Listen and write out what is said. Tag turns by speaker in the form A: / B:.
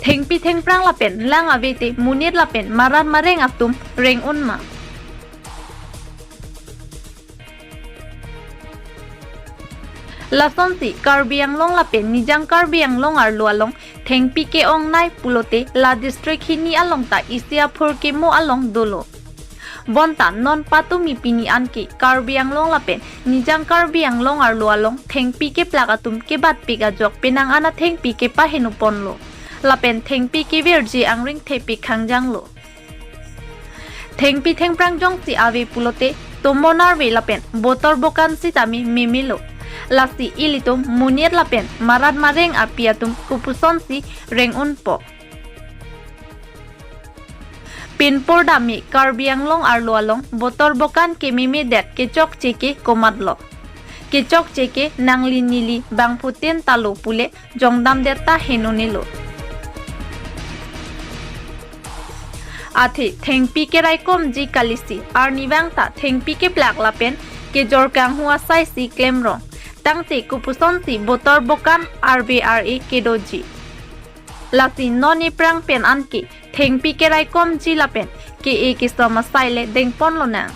A: Thengpi Thengphang Lapen lang avete Monit Lapen Marat mareng Atum Reng unma. Lasonsi Karbi Anglong Lapen nijang Karbi Anglong ar lualong Thengpi ke ong nai pulote la district hini along ta isia phur ke mo along dolo. Bonta non patumi pini anke Karbi Anglong Lapen nijang Karbi Anglong ar lualong Thengpi ke plakatum ke bat pika jok penang ana Thengpi ke pahenu ponlo. Lapen Thengpi ke virji angring thepi khangjang lo. Thengpi Thengphang jong si ave pulote tomonar ve Lapen botor bokan si tami memelo. Lasi ilitum Monit Lapen Marat mareng apiatum kupuson si reng unpo. Pinpor dami Karbi Anglong ar lualong botor bokan ke mimi det kecok ceke komadlo. Kecok ceke nangli nili bang putin talo pule jongdam detta henonilo. Ati Thengpi ke raikom ji kalisi ar nivangta Thengpi ke plak Lapen ke jorkang hua sai si klemrong. Tangti kupuson si botor bokan RBRE kedoji. Lasi noni prang pen anki Thengpi ke raikom ji Lapen ke e kisoma saile dengpon lo nang.